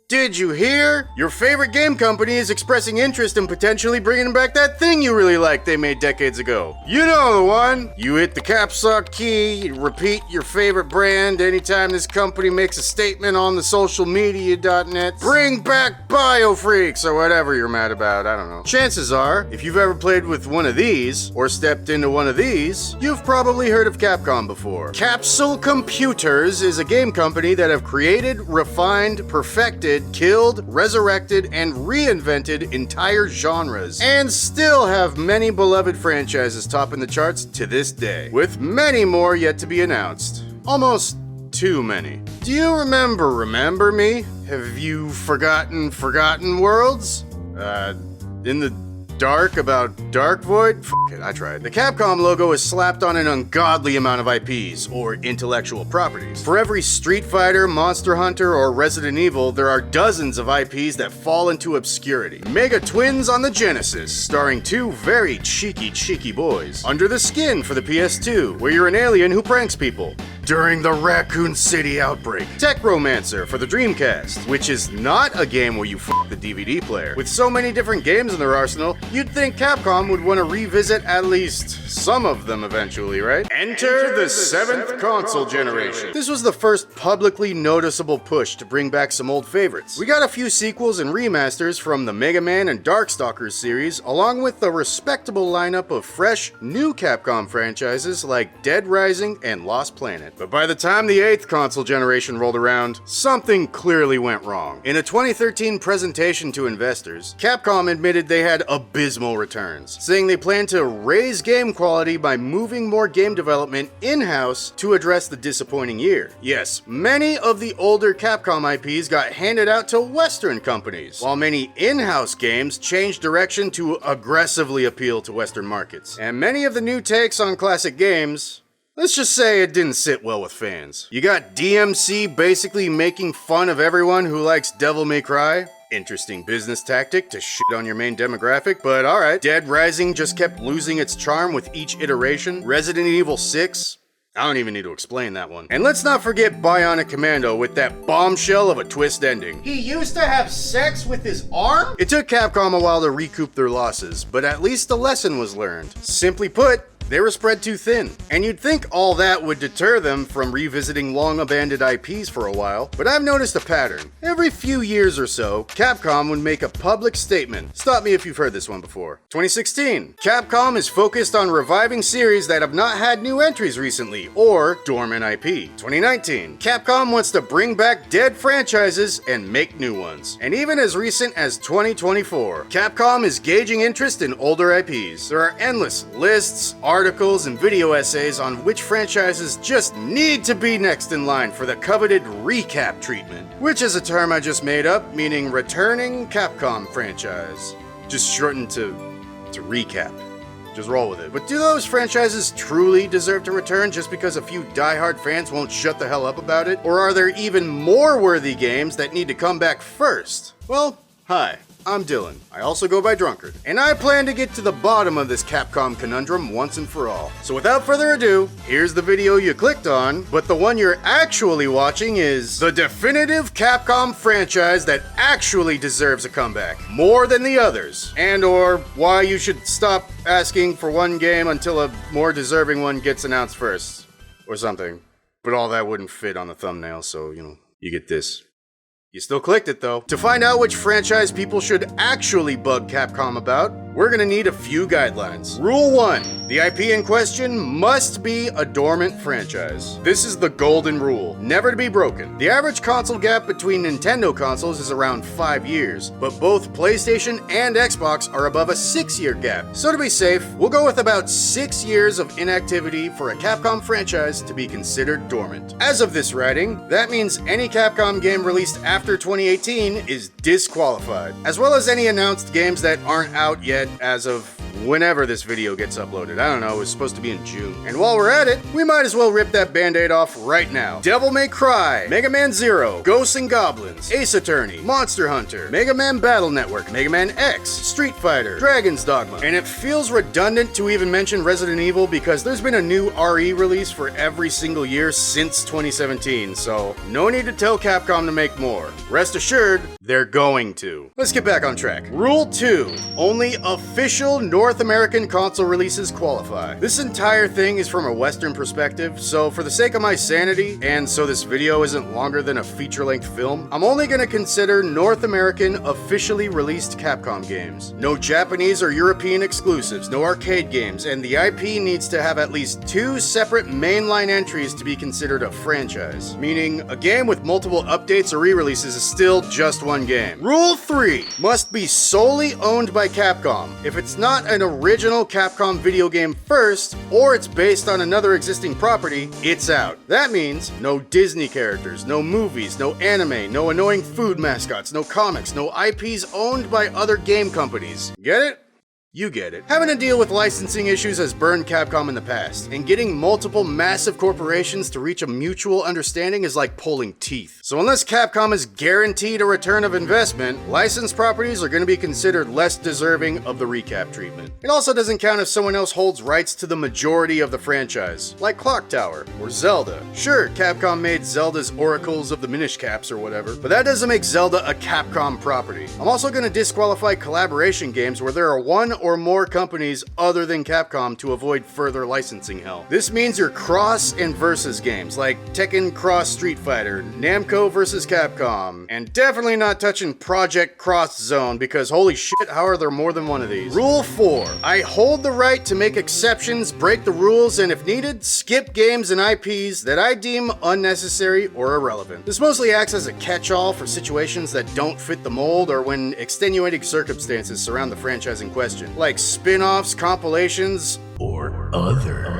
Did you hear? Your favorite game company is expressing interest in potentially bringing back that thing you really liked they made decades ago. You know the one. You hit the caps lock key, you repeat your favorite brand anytime this company makes a statement on the socialmedia.net. Bring back Biofreaks or whatever you're mad about, I don't know. Chances are, if you've ever played with one of these, or stepped into one of these, you've probably heard of Capcom before. Capsule Computers is a game company that have created, refined, perfected, killed, resurrected, and reinvented entire genres, and still have many beloved franchises topping the charts to this day, with many more yet to be announced. Almost too many. Do you remember me? Have you forgotten Worlds? In the dark about Dark Void? F it, I tried. The Capcom logo is slapped on an ungodly amount of IPs, or intellectual properties. For every Street Fighter, Monster Hunter, or Resident Evil, there are dozens of IPs that fall into obscurity. Mega Twins on the Genesis, starring two very cheeky boys. Under the Skin for the PS2, where you're an alien who pranks people during the Raccoon City outbreak. Tech Romancer for the Dreamcast, which is not a game where you f the DVD player. With so many different games in their arsenal, you'd think Capcom would want to revisit at least some of them eventually, right? Enter the 7th console generation. This was the first publicly noticeable push to bring back some old favorites. We got a few sequels and remasters from the Mega Man and Darkstalkers series, along with a respectable lineup of fresh, new Capcom franchises like Dead Rising and Lost Planet. But by the time the 8th console generation rolled around, something clearly went wrong. In a 2013 presentation to investors, Capcom admitted they had abysmal returns, saying they plan to raise game quality by moving more game development in-house to address the disappointing year. Yes, many of the older Capcom IPs got handed out to Western companies, while many in-house games changed direction to aggressively appeal to Western markets. And many of the new takes on classic games, let's just say it didn't sit well with fans. You got DMC basically making fun of everyone who likes Devil May Cry. Interesting business tactic to shit on your main demographic, but alright. Dead Rising just kept losing its charm with each iteration. Resident Evil 6, I don't even need to explain that one. And let's not forget Bionic Commando with that bombshell of a twist ending. He used to have sex with his arm? It took Capcom a while to recoup their losses, but at least the lesson was learned. Simply put, they were spread too thin. And you'd think all that would deter them from revisiting long-abandoned IPs for a while, but I've noticed a pattern. Every few years or so, Capcom would make a public statement. Stop me if you've heard this one before. 2016, Capcom is focused on reviving series that have not had new entries recently, or dormant IP. 2019, Capcom wants to bring back dead franchises and make new ones. And even as recent as 2024, Capcom is gauging interest in older IPs. There are endless lists, articles, and video essays on which franchises just need to be next in line for the coveted recap treatment, which is a term I just made up, meaning returning Capcom franchise. Just shortened to recap. Just roll with it. But do those franchises truly deserve to return just because a few diehard fans won't shut the hell up about it? Or are there even more worthy games that need to come back first? Well, hi. I'm Dylan. I also go by Drunkard, and I plan to get to the bottom of this Capcom conundrum once and for all. So without further ado, here's the video you clicked on, but the one you're actually watching is the definitive Capcom franchise that actually deserves a comeback, more than the others, and or why you should stop asking for one game until a more deserving one gets announced first, or something. But all that wouldn't fit on the thumbnail, so, you get this. You still clicked it though. To find out which franchise people should actually bug Capcom about, we're gonna need a few guidelines. Rule 1. The IP in question must be a dormant franchise. This is the golden rule, never to be broken. The average console gap between Nintendo consoles is around 5 years, but both PlayStation and Xbox are above a 6-year gap. So to be safe, we'll go with about 6 years of inactivity for a Capcom franchise to be considered dormant. As of this writing, that means any Capcom game released after 2018 is disqualified, as well as any announced games that aren't out yet as of whenever this video gets uploaded. I don't know, it was supposed to be in June. And while we're at it, we might as well rip that band-aid off right now. Devil May Cry, Mega Man Zero, Ghosts and Goblins, Ace Attorney, Monster Hunter, Mega Man Battle Network, Mega Man X, Street Fighter, Dragon's Dogma. And it feels redundant to even mention Resident Evil because there's been a new RE release for every single year since 2017, so no need to tell Capcom to make more. Rest assured, they're going to. Let's get back on track. Rule 2. Only official North American console releases qualify. This entire thing is from a Western perspective, so for the sake of my sanity, and so this video isn't longer than a feature-length film, I'm only gonna consider North American officially released Capcom games. No Japanese or European exclusives, no arcade games, and the IP needs to have at least 2 separate mainline entries to be considered a franchise. Meaning, a game with multiple updates or re-releases is still just one game. Rule 3. Must be solely owned by Capcom. If it's not an original Capcom video game first, or it's based on another existing property, it's out. That means no Disney characters, no movies, no anime, no annoying food mascots, no comics, no IPs owned by other game companies. Get it? You get it. Having to deal with licensing issues has burned Capcom in the past, and getting multiple massive corporations to reach a mutual understanding is like pulling teeth. So unless Capcom is guaranteed a return of investment, licensed properties are going to be considered less deserving of the recap treatment. It also doesn't count if someone else holds rights to the majority of the franchise, like Clock Tower or Zelda. Sure, Capcom made Zelda's Oracles of the Minish Caps or whatever, but that doesn't make Zelda a Capcom property. I'm also going to disqualify collaboration games where there are one or more companies other than Capcom to avoid further licensing hell. This means your cross and versus games like Tekken Cross Street Fighter, Namco vs Capcom, and definitely not touching Project Cross Zone because holy shit, how are there more than one of these? Rule 4. I hold the right to make exceptions, break the rules, and if needed, skip games and IPs that I deem unnecessary or irrelevant. This mostly acts as a catch-all for situations that don't fit the mold or when extenuating circumstances surround the franchise in question, like spin-offs, compilations, or other.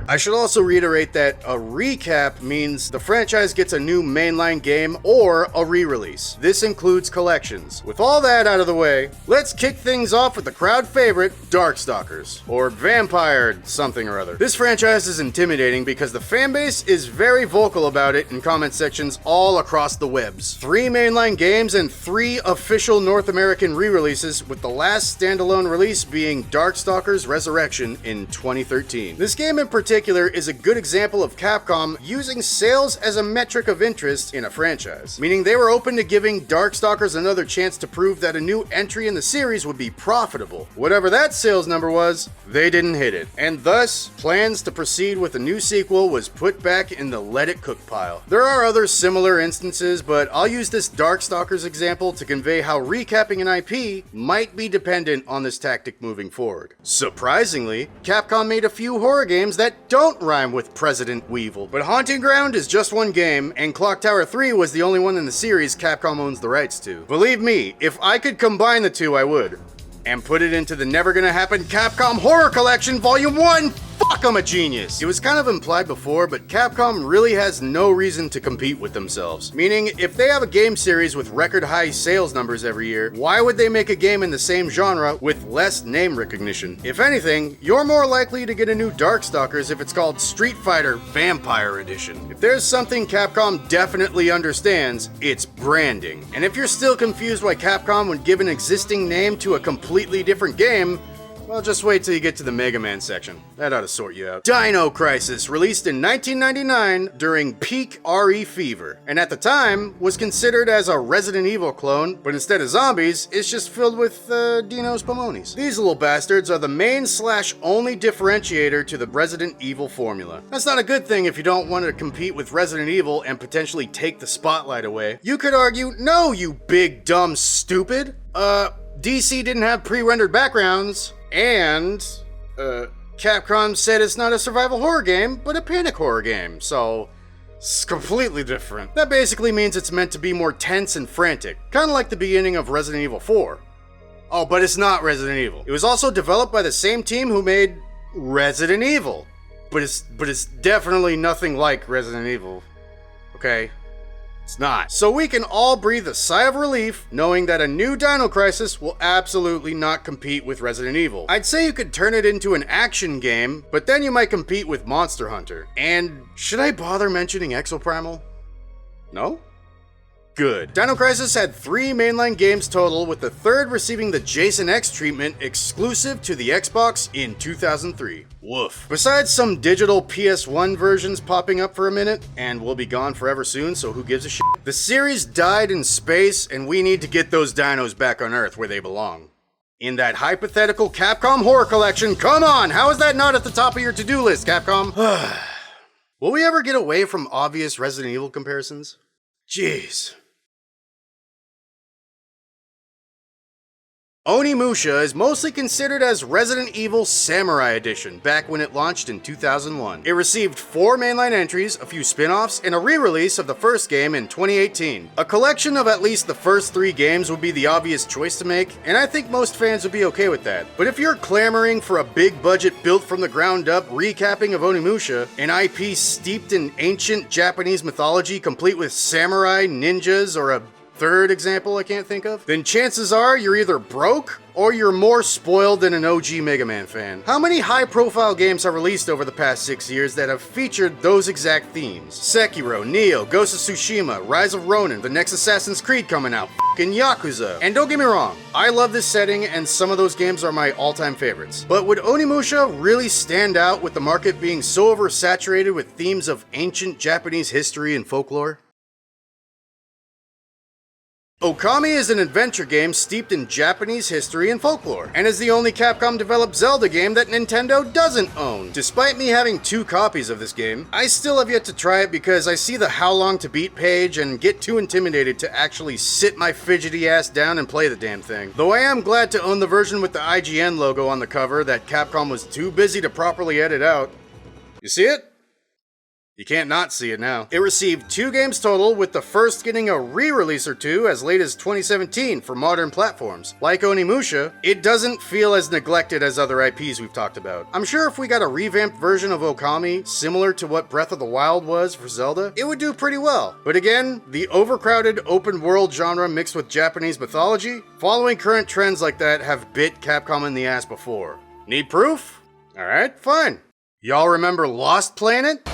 I should also reiterate that a recap means the franchise gets a new mainline game or a re-release. This includes collections. With all that out of the way, let's kick things off with the crowd favorite, Darkstalkers, or Vampire something or other. This franchise is intimidating because the fanbase is very vocal about it in comment sections all across the webs. 3 mainline games and 3 official North American re-releases, with the last standalone release being Darkstalkers Resurrection in 2013. This game in particular is a good example of Capcom using sales as a metric of interest in a franchise, meaning they were open to giving Darkstalkers another chance to prove that a new entry in the series would be profitable. Whatever that sales number was, they didn't hit it, and thus, plans to proceed with a new sequel was put back in the let it cook pile. There are other similar instances, but I'll use this Darkstalkers example to convey how recapping an IP might be dependent on this tactic moving forward. Surprisingly, Capcom made a few horror games that don't rhyme with President Weevil, but Haunting Ground is just one game, and Clock Tower 3 was the only one in the series Capcom owns the rights to. Believe me, if I could combine the two, I would. And put it into the Never Gonna Happen Capcom Horror Collection Volume 1! Fuck, I'm a genius! It was kind of implied before, but Capcom really has no reason to compete with themselves. Meaning, if they have a game series with record high sales numbers every year, why would they make a game in the same genre with less name recognition? If anything, you're more likely to get a new Darkstalkers if it's called Street Fighter Vampire Edition. If there's something Capcom definitely understands, it's branding. And if you're still confused why Capcom would give an existing name to a completely different game, well, just wait till you get to the Mega Man section. That ought to sort you out. Dino Crisis, released in 1999 during peak RE fever, and at the time was considered as a Resident Evil clone, but instead of zombies, it's just filled with Dino's Pomonis. These little bastards are the main/only differentiator to the Resident Evil formula. That's not a good thing if you don't want to compete with Resident Evil and potentially take the spotlight away. You could argue, no, you big dumb stupid. DC didn't have pre-rendered backgrounds, and Capcom said it's not a survival horror game, but a panic horror game, so it's completely different. That basically means it's meant to be more tense and frantic, kind of like the beginning of Resident Evil 4. Oh, but it's not Resident Evil. It was also developed by the same team who made Resident Evil, but it's definitely nothing like Resident Evil, okay? It's not. So we can all breathe a sigh of relief knowing that a new Dino Crisis will absolutely not compete with Resident Evil. I'd say you could turn it into an action game, but then you might compete with Monster Hunter. And should I bother mentioning Exoprimal? No? Good. Dino Crisis had 3 mainline games total, with the third receiving the Jason X treatment exclusive to the Xbox in 2003. Woof. Besides some digital PS1 versions popping up for a minute, and will be gone forever soon, so who gives a shit? The series died in space, and we need to get those dinos back on Earth where they belong. In that hypothetical Capcom horror collection, come on! How is that not at the top of your to-do list, Capcom? Will we ever get away from obvious Resident Evil comparisons? Jeez. Onimusha is mostly considered as Resident Evil Samurai Edition back when it launched in 2001. It received 4 mainline entries, a few spin-offs, and a re-release of the first game in 2018. A collection of at least the first 3 games would be the obvious choice to make, and I think most fans would be okay with that. But if you're clamoring for a big budget built from the ground up recapping of Onimusha, an IP steeped in ancient Japanese mythology complete with samurai, ninjas, or a third example I can't think of, then chances are you're either broke or you're more spoiled than an OG Mega Man fan. How many high-profile games have released over the past 6 years that have featured those exact themes? Sekiro, Nioh, Ghost of Tsushima, Rise of Ronin, the next Assassin's Creed coming out, f***ing Yakuza. And don't get me wrong, I love this setting and some of those games are my all-time favorites. But would Onimusha really stand out with the market being so oversaturated with themes of ancient Japanese history and folklore? Okami is an adventure game steeped in Japanese history and folklore, and is the only Capcom-developed Zelda game that Nintendo doesn't own. Despite me having 2 copies of this game, I still have yet to try it because I see the how long to beat page and get too intimidated to actually sit my fidgety ass down and play the damn thing. Though I am glad to own the version with the IGN logo on the cover that Capcom was too busy to properly edit out. You see it? You can't not see it now. It received 2 games total, with the first getting a re-release or 2 as late as 2017 for modern platforms. Like Onimusha, it doesn't feel as neglected as other IPs we've talked about. I'm sure if we got a revamped version of Okami, similar to what Breath of the Wild was for Zelda, it would do pretty well. But again, the overcrowded open world genre mixed with Japanese mythology, following current trends like that have bit Capcom in the ass before. Need proof? Alright, fine. Y'all remember Lost Planet?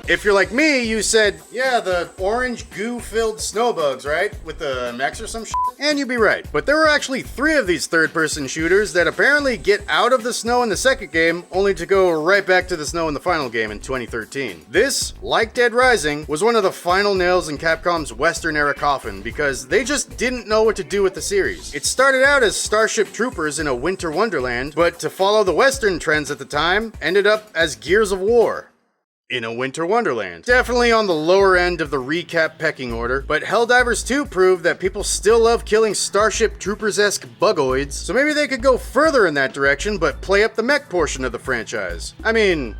If you're like me, you said, yeah, the orange goo-filled snowbugs, right? With the mechs or some shit? And you'd be right. But there were actually 3 of these third-person shooters that apparently get out of the snow in the second game, only to go right back to the snow in the final game in 2013. This, like Dead Rising, was one of the final nails in Capcom's Western-era coffin, because they just didn't know what to do with the series. It started out as Starship Troopers in a winter wonderland, but to follow the Western trends at the time, ended up as Gears of War in a winter wonderland. Definitely on the lower end of the recap pecking order, but Helldivers 2 proved that people still love killing Starship Troopers-esque bugoids, so maybe they could go further in that direction but play up the mech portion of the franchise. I mean,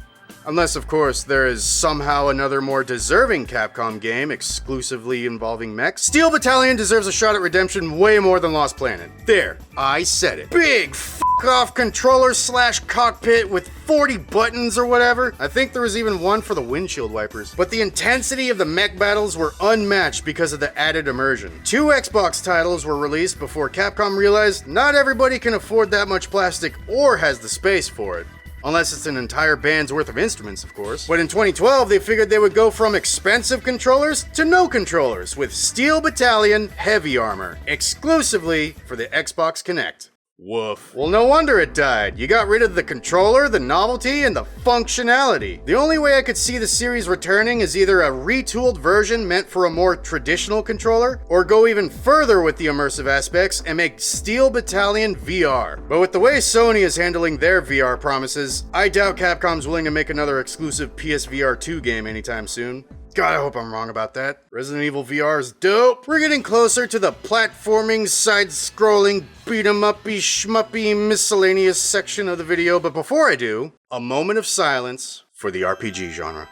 unless of course there is somehow another more deserving Capcom game exclusively involving mechs. Steel Battalion deserves a shot at redemption way more than Lost Planet. There, I said it. Big off controller / cockpit with 40 buttons or whatever. I think there was even one for the windshield wipers. But the intensity of the mech battles were unmatched because of the added immersion. 2 Xbox titles were released before Capcom realized not everybody can afford that much plastic or has the space for it. Unless it's an entire band's worth of instruments, of course. But in 2012, they figured they would go from expensive controllers to no controllers with Steel Battalion Heavy Armor, exclusively for the Xbox Kinect. Woof. Well, no wonder it died. You got rid of the controller, the novelty, and the functionality. The only way I could see the series returning is either a retooled version meant for a more traditional controller, or go even further with the immersive aspects and make Steel Battalion VR. But with the way Sony is handling their VR promises, I doubt Capcom's willing to make another exclusive PSVR 2 game anytime soon. God, I hope I'm wrong about that. Resident Evil VR is dope. We're getting closer to the platforming, side-scrolling, beat-em-uppy, shmuppy, miscellaneous section of the video, but before I do, a moment of silence for the RPG genre.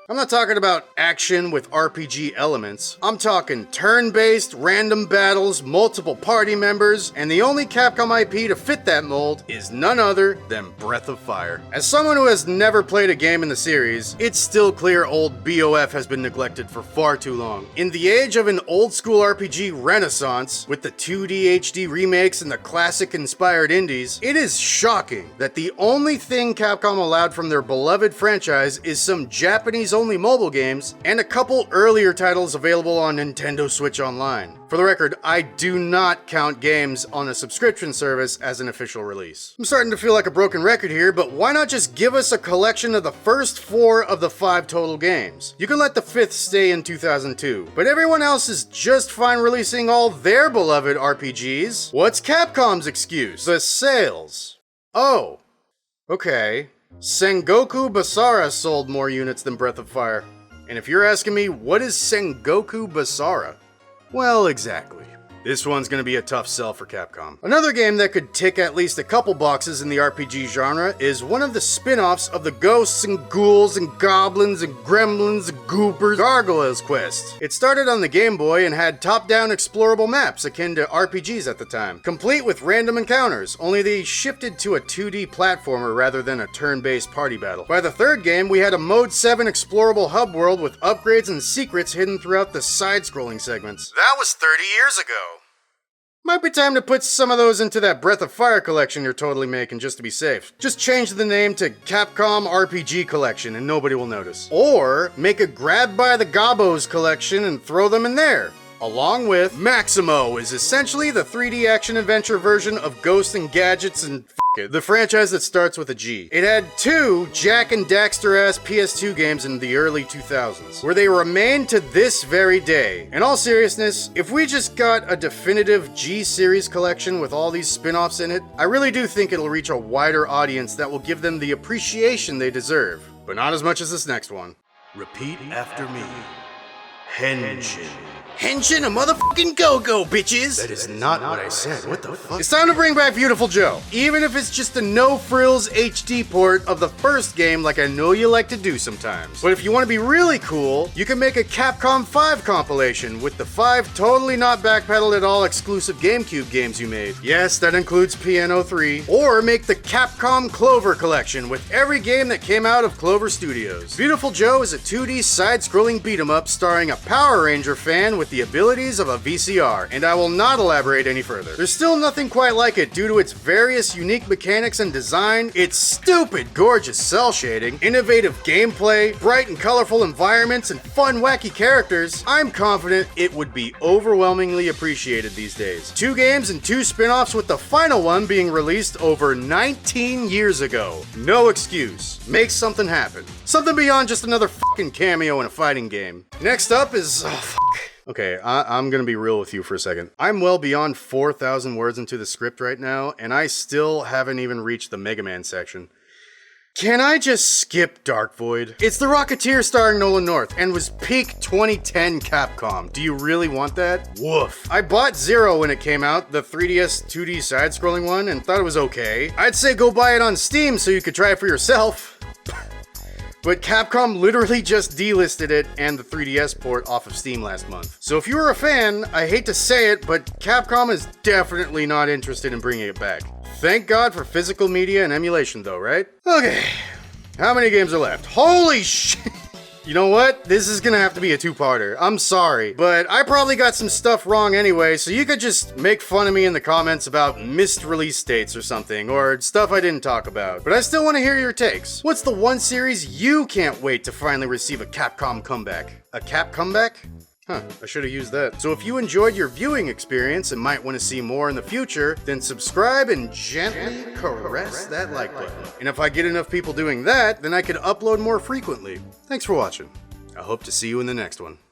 I'm not talking about action with RPG elements. I'm talking turn-based, random battles, multiple party members, and the only Capcom IP to fit that mold is none other than Breath of Fire. As someone who has never played a game in the series, it's still clear old BOF has been neglected for far too long. In the age of an old-school RPG renaissance, with the 2D HD remakes and the classic-inspired indies, it is shocking that the only thing Capcom allowed from their beloved franchise is some Japanese-only mobile games and a couple earlier titles available on Nintendo Switch Online. For the record, I do not count games on a subscription service as an official release. I'm starting to feel like a broken record here, but why not just give us a collection of the first 4 of the 5 total games? You can let the 5th stay in 2002, but everyone else is just fine releasing all their beloved RPGs. What's Capcom's excuse? The sales. Oh, okay. Sengoku Basara sold more units than Breath of Fire. And if you're asking me, what is Sengoku Basara? Well, exactly. This one's gonna be a tough sell for Capcom. Another game that could tick at least a couple boxes in the RPG genre is one of the spin-offs of the Ghosts and Ghouls and Goblins and Gremlins and Goopers Gargoyles quest. It started on the Game Boy and had top-down explorable maps akin to RPGs at the time, complete with random encounters, only they shifted to a 2D platformer rather than a turn-based party battle. By the third game, we had a Mode 7 explorable hub world with upgrades and secrets hidden throughout the side-scrolling segments. That was 30 years ago. Might be time to put some of those into that Breath of Fire collection you're totally making just to be safe. Just change the name to Capcom RPG Collection and nobody will notice. Or make a Grab by the Gobos collection and throw them in there. Along with Maximo is essentially the 3D action-adventure version of Ghosts and Gadgets and the franchise that starts with a G. It had 2 Jak and Daxter-ass PS2 games in the early 2000s, where they remain to this very day. In all seriousness, if we just got a definitive G-series collection with all these spin-offs in it, I really do think it'll reach a wider audience that will give them the appreciation they deserve. But not as much as this next one. Repeat after me. Henshin. Henshin a motherfucking go-go, bitches! That is not what I said. What the fuck? It's time to bring back Viewtiful Joe. Even if it's just a no-frills HD port of the first game like I know you like to do sometimes. But if you want to be really cool, you can make a Capcom 5 compilation with the 5 totally not backpedaled at all exclusive GameCube games you made. Yes, that includes Piano 3. Or make the Capcom Clover collection with every game that came out of Clover Studios. Viewtiful Joe is a 2D side-scrolling beat-em-up starring a Power Ranger fan with the abilities of a VCR, and I will not elaborate any further. There's still nothing quite like it due to its various unique mechanics and design, its stupid gorgeous cell shading, innovative gameplay, bright and colorful environments, and fun wacky characters. I'm confident it would be overwhelmingly appreciated these days. 2 games and 2 spin-offs with the final one being released over 19 years ago. No excuse. Make something happen. Something beyond just another fucking cameo in a fighting game. Next up is... oh, fuck. Okay, I'm gonna be real with you for a second. I'm well beyond 4,000 words into the script right now, and I still haven't even reached the Mega Man section. Can I just skip Dark Void? It's the Rocketeer starring Nolan North, and was peak 2010 Capcom. Do you really want that? Woof. I bought Zero when it came out, the 3DS 2D side-scrolling one, and thought it was okay. I'd say go buy it on Steam so you could try it for yourself. But Capcom literally just delisted it and the 3DS port off of Steam last month. So if you were a fan, I hate to say it, but Capcom is definitely not interested in bringing it back. Thank God for physical media and emulation though, right? Okay, how many games are left? Holy shit! You know what? This is gonna have to be a 2-parter. I'm sorry, but I probably got some stuff wrong anyway, so you could just make fun of me in the comments about missed release dates or something, or stuff I didn't talk about. But I still want to hear your takes. What's the one series you can't wait to finally receive a Capcom comeback? A Cap comeback? Huh, I should have used that. So if you enjoyed your viewing experience and might want to see more in the future, then subscribe and gently caress that like button. And if I get enough people doing that, then I can upload more frequently. Thanks for watching. I hope to see you in the next one.